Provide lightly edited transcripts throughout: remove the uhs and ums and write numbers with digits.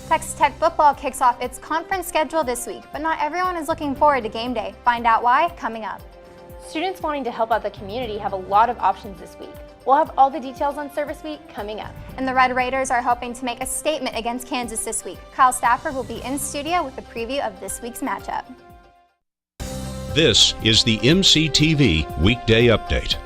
Texas Tech football kicks off its conference schedule this week, but not everyone is looking forward to game day. Find out why coming up. Students wanting to help out the community have a lot of options this week. We'll have all the details on Service Week coming up. And the Red Raiders are hoping to make a statement against Kansas this week. Kyle Stafford will be in studio with a preview of this week's matchup. This is the MCTV Weekday Update.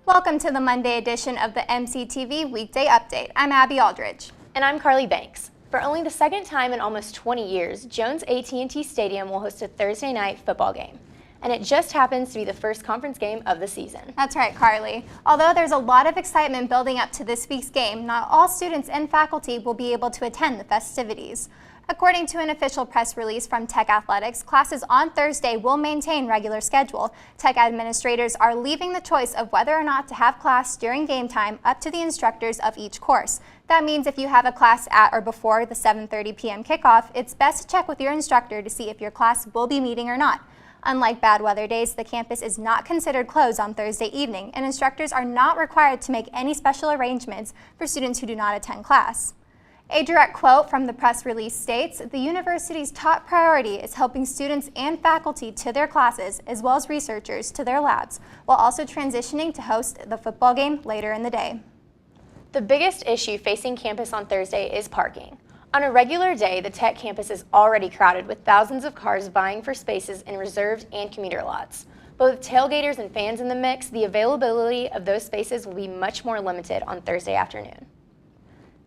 Welcome to the Monday edition of the MCTV Weekday Update. I'm Abby Aldrich. And I'm Carley Banks. For only the second time in almost 20 years, Jones AT&T Stadium will host a Thursday night football game. And it just happens to be the first conference game of the season. That's right, Carly. Although there's a lot of excitement building up to this week's game, not all students and faculty will be able to attend the festivities. According to an official press release from Tech Athletics, classes on Thursday will maintain regular schedule. Tech administrators are leaving the choice of whether or not to have class during game time up to the instructors of each course. That means if you have a class at or before the 7:30 p.m. kickoff, it's best to check with your instructor to see if your class will be meeting or not. Unlike bad weather days, the campus is not considered closed on Thursday evening, and instructors are not required to make any special arrangements for students who do not attend class. A direct quote from the press release states, "The university's top priority is helping students and faculty to their classes, as well as researchers to their labs, while also transitioning to host the football game later in the day." The biggest issue facing campus on Thursday is parking. On a regular day, the Tech campus is already crowded with thousands of cars vying for spaces in reserved and commuter lots. But with tailgaters and fans in the mix, the availability of those spaces will be much more limited on Thursday afternoon.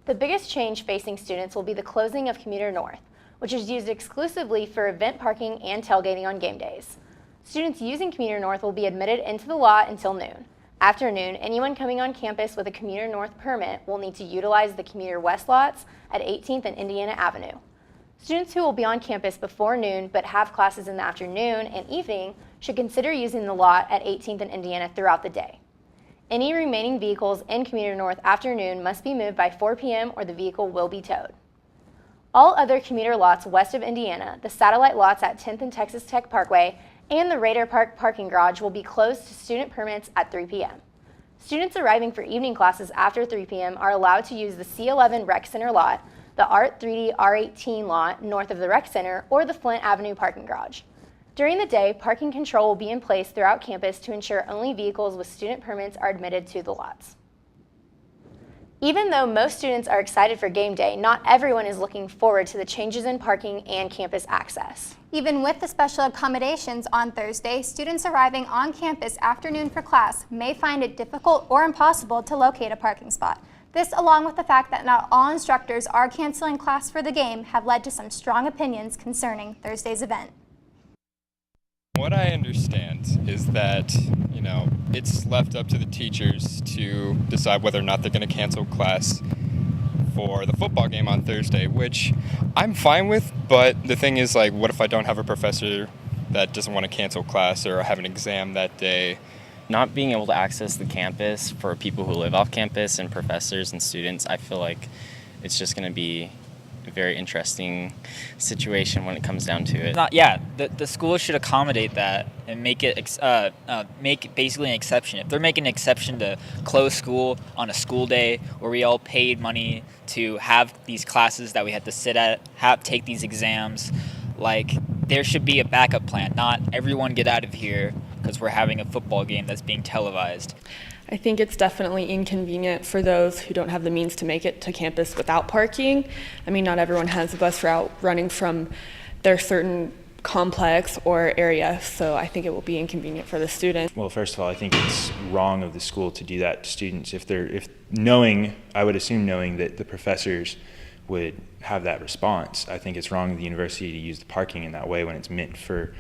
The biggest change facing students will be the closing of Commuter North, which is used exclusively for event parking and tailgating on game days. Students using Commuter North will be admitted into the lot until noon. After noon, anyone coming on campus with a Commuter North permit will need to utilize the Commuter West lots at 18th and Indiana Avenue. Students who will be on campus before noon but have classes in the afternoon and evening should consider using the lot at 18th and Indiana throughout the day. Any remaining vehicles in Commuter North after noon must be moved by 4 p.m. or the vehicle will be towed. All other commuter lots west of Indiana, the satellite lots at 10th and Texas Tech Parkway, and the Raider Park parking garage will be closed to student permits at 3 p.m. Students arriving for evening classes after 3 p.m. are allowed to use the C11 Rec Center lot, the Art 3D R18 lot north of the Rec Center, or the Flint Avenue parking garage. During the day, parking control will be in place throughout campus to ensure only vehicles with student permits are admitted to the lots. Even though most students are excited for game day, not everyone is looking forward to the changes in parking and campus access. Even with the special accommodations on Thursday, students arriving on campus afternoon for class may find it difficult or impossible to locate a parking spot. This, along with the fact that not all instructors are canceling class for the game, have led to some strong opinions concerning Thursday's event. What I understand is that, it's left up to the teachers to decide whether or not they're going to cancel class for the football game on Thursday, which I'm fine with, but the thing is, what if I don't have a professor that doesn't want to cancel class or I have an exam that day? Not being able to access the campus for people who live off campus and professors and students, I feel like it's just going to be a very interesting situation when it comes down to it. The school should accommodate that and make it make basically an exception. If they're making an exception to close school on a school day where we all paid money to have these classes that we had to sit at, take these exams, there should be a backup plan. Not everyone get out of here because we're having a football game that's being televised. I think it's definitely inconvenient for those who don't have the means to make it to campus without parking. Not everyone has a bus route running from their certain complex or area, so I think it will be inconvenient for the students. Well, first of all, I think it's wrong of the school to do that to students I would assume knowing that the professors would have that response. I think it's wrong of the university to use the parking in that way when it's meant for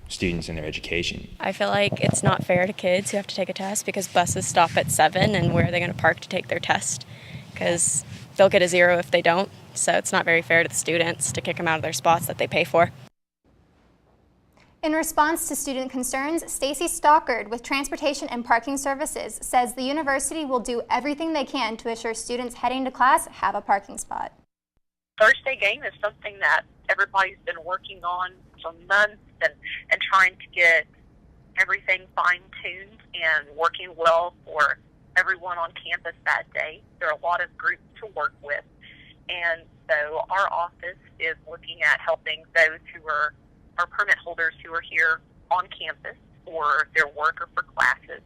students in their education. I feel like it's not fair to kids who have to take a test because buses stop at 7, and where are they going to park to take their test? Because they'll get a 0 if they don't, so it's not very fair to the students to kick them out of their spots that they pay for. In response to student concerns, Stacy Stockard with Transportation and Parking Services says the university will do everything they can to assure students heading to class have a parking spot. Thursday game is something that everybody's been working on for months and trying to get everything fine-tuned and working well for everyone on campus that day. There are a lot of groups to work with. And so our office is looking at helping those who are permit holders who are here on campus for their work or for classes.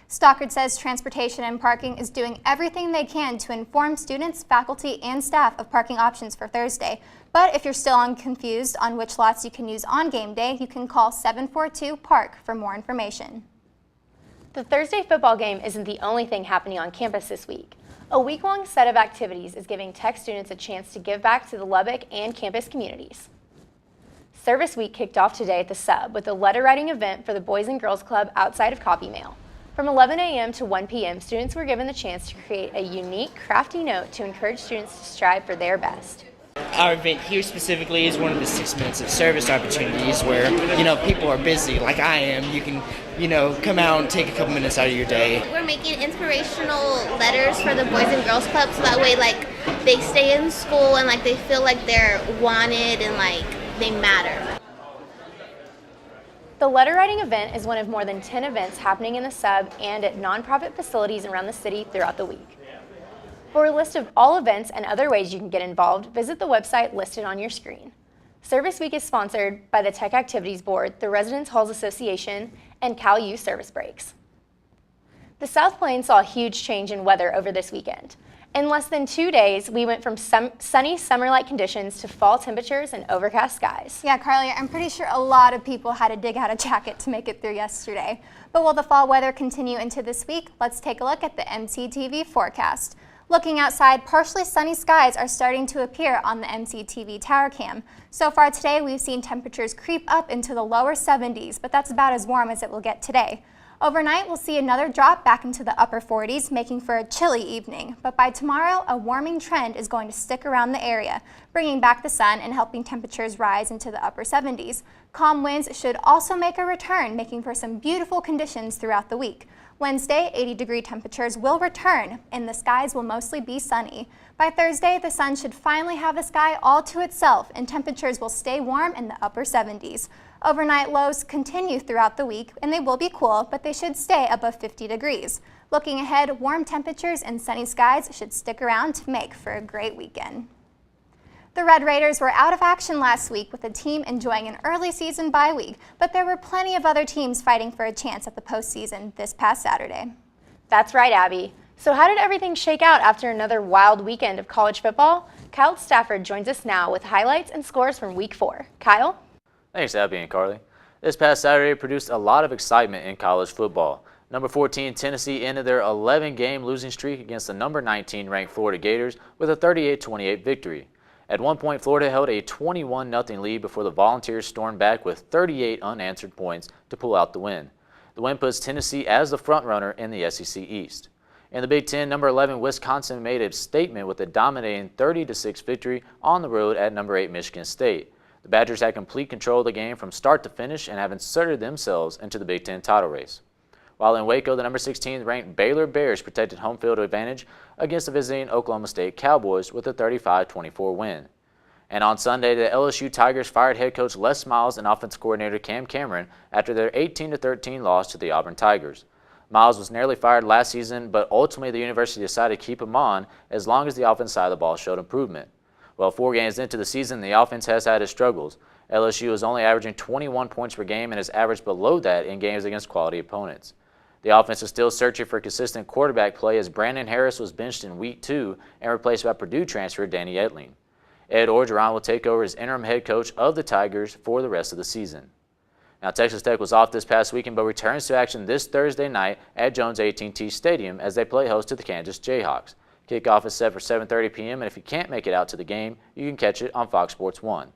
Stafford says transportation and parking is doing everything they can to inform students, faculty, and staff of parking options for Thursday. But if you're still confused on which lots you can use on game day, you can call 742-PARK for more information. The Thursday football game isn't the only thing happening on campus this week. A week-long set of activities is giving Tech students a chance to give back to the Lubbock and campus communities. Service Week kicked off today at the Sub with a letter writing event for the Boys and Girls Club outside of Copy Mail. From 11 a.m. to 1 p.m., students were given the chance to create a unique, crafty note to encourage students to strive for their best. Our event here specifically is one of the 6 minutes of service opportunities where, people are busy like I am. You can, come out and take a couple minutes out of your day. We're making inspirational letters for the Boys and Girls Club so that way, they stay in school and, they feel like they're wanted and, they matter. The letter writing event is one of more than 10 events happening in the Sub and at nonprofit facilities around the city throughout the week. For a list of all events and other ways you can get involved, visit the website listed on your screen. Service Week is sponsored by the Tech Activities Board, the Residence Halls Association, and Cal U Service Breaks. The South Plains saw a huge change in weather over this weekend. In less than 2 days, we went from sunny summer-like conditions to fall temperatures and overcast skies. Yeah, Carly, I'm pretty sure a lot of people had to dig out a jacket to make it through yesterday. But will the fall weather continue into this week? Let's take a look at the MCTV forecast. Looking outside, partially sunny skies are starting to appear on the MCTV tower cam. So far today, we've seen temperatures creep up into the lower 70s, but that's about as warm as it will get today. Overnight, we'll see another drop back into the upper 40s, making for a chilly evening. But by tomorrow, a warming trend is going to stick around the area, bringing back the sun and helping temperatures rise into the upper 70s. Calm winds should also make a return, making for some beautiful conditions throughout the week. Wednesday, 80-degree temperatures will return, and the skies will mostly be sunny. By Thursday, the sun should finally have the sky all to itself, and temperatures will stay warm in the upper 70s. Overnight lows continue throughout the week, and they will be cool, but they should stay above 50 degrees. Looking ahead, warm temperatures and sunny skies should stick around to make for a great weekend. The Red Raiders were out of action last week with the team enjoying an early season bye week, but there were plenty of other teams fighting for a chance at the postseason this past Saturday. That's right, Abby. So how did everything shake out after another wild weekend of college football? Kyle Stafford joins us now with highlights and scores from Week 4. Kyle? Thanks, Abby and Carly. This past Saturday produced a lot of excitement in college football. Number 14 Tennessee ended their 11-game losing streak against the number 19 ranked Florida Gators with a 38-28 victory. At one point, Florida held a 21-0 lead before the Volunteers stormed back with 38 unanswered points to pull out the win. The win puts Tennessee as the frontrunner in the SEC East. In the Big Ten, number 11 Wisconsin made a statement with a dominating 30-6 victory on the road at number 8 Michigan State. The Badgers had complete control of the game from start to finish and have inserted themselves into the Big Ten title race. While in Waco, the number 16 ranked Baylor Bears protected home field advantage against the visiting Oklahoma State Cowboys with a 35-24 win. And on Sunday, the LSU Tigers fired head coach Les Miles and offensive coordinator Cam Cameron after their 18-13 loss to the Auburn Tigers. Miles was nearly fired last season, but ultimately the university decided to keep him on as long as the offense side of the ball showed improvement. Well, 4 games into the season, the offense has had its struggles. LSU is only averaging 21 points per game and has averaged below that in games against quality opponents. The offense is still searching for consistent quarterback play as Brandon Harris was benched in Week 2 and replaced by Purdue transfer Danny Etling. Ed Orgeron will take over as interim head coach of the Tigers for the rest of the season. Now, Texas Tech was off this past weekend but returns to action this Thursday night at Jones AT&T Stadium as they play host to the Kansas Jayhawks. Kickoff is set for 7:30 p.m. and if you can't make it out to the game, you can catch it on Fox Sports 1.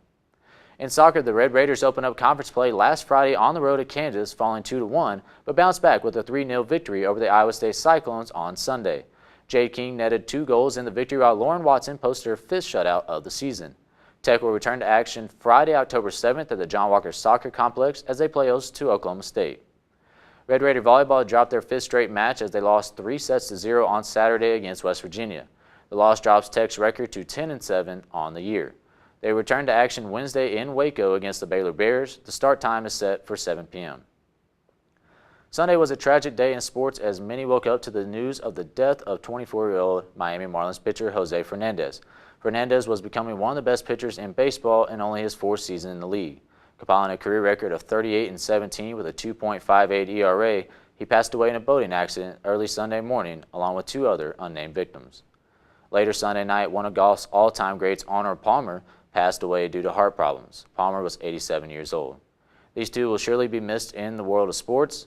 In soccer, the Red Raiders opened up conference play last Friday on the road at Kansas, falling 2-1, but bounced back with a 3-0 victory over the Iowa State Cyclones on Sunday. Jade King netted 2 goals in the victory while Lauren Watson posted her 5th shutout of the season. Tech will return to action Friday, October 7th at the John Walker Soccer Complex as they play host to Oklahoma State. Red Raider Volleyball dropped their 5th straight match as they lost 3-0 on Saturday against West Virginia. The loss drops Tech's record to 10-7 on the year. They return to action Wednesday in Waco against the Baylor Bears. The start time is set for 7 p.m. Sunday was a tragic day in sports as many woke up to the news of the death of 24-year-old Miami Marlins pitcher Jose Fernandez. Fernandez was becoming one of the best pitchers in baseball in only his fourth season in the league. Compiling a career record of 38-17 with a 2.58 ERA, he passed away in a boating accident early Sunday morning along with two other unnamed victims. Later Sunday night, one of golf's all-time greats, Arnold Palmer, passed away due to heart problems. Palmer was 87 years old. These two will surely be missed in the world of sports.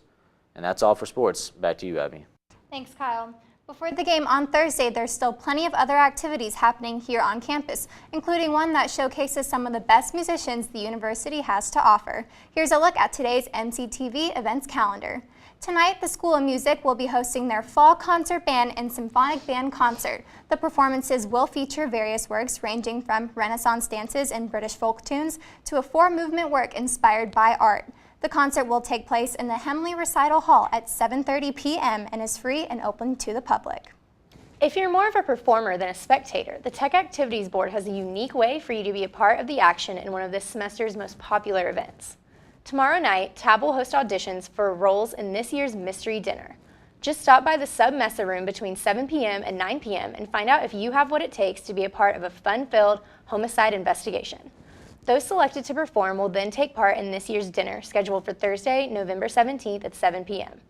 And that's all for sports. Back to you, Abby. Thanks, Kyle. Before the game on Thursday, there's still plenty of other activities happening here on campus, including one that showcases some of the best musicians the university has to offer. Here's a look at today's MCTV events calendar. Tonight, the School of Music will be hosting their Fall Concert Band and Symphonic Band Concert. The performances will feature various works ranging from Renaissance dances and British folk tunes to a four-movement work inspired by art. The concert will take place in the Hemley Recital Hall at 7:30 p.m. and is free and open to the public. If you're more of a performer than a spectator, the Tech Activities Board has a unique way for you to be a part of the action in one of this semester's most popular events. Tomorrow night, TAB will host auditions for roles in this year's Mystery Dinner. Just stop by the Sub-Mesa room between 7 p.m. and 9 p.m. and find out if you have what it takes to be a part of a fun-filled homicide investigation. Those selected to perform will then take part in this year's dinner, scheduled for Thursday, November 17th at 7 p.m.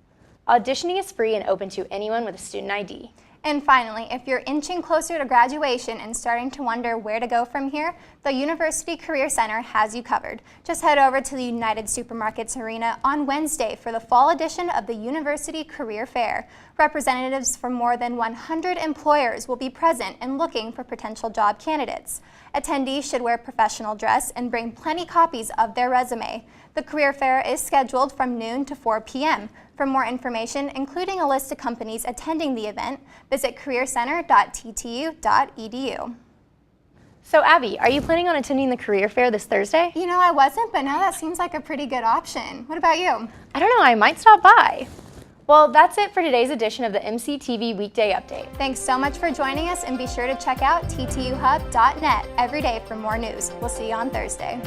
Auditioning is free and open to anyone with a student ID. And finally, if you're inching closer to graduation and starting to wonder where to go from here, the University Career Center has you covered. Just head over to the United Supermarkets Arena on Wednesday for the fall edition of the University Career Fair. Representatives from more than 100 employers will be present and looking for potential job candidates. Attendees should wear professional dress and bring plenty copies of their resume. The Career Fair is scheduled from noon to 4 p.m. For more information, including a list of companies attending the event, visit careercenter.ttu.edu. So Abby, are you planning on attending the Career Fair this Thursday? You know, I wasn't, but now that seems like a pretty good option. What about you? I don't know, I might stop by. Well, that's it for today's edition of the MCTV Weekday Update. Thanks so much for joining us, and be sure to check out ttuhub.net every day for more news. We'll see you on Thursday.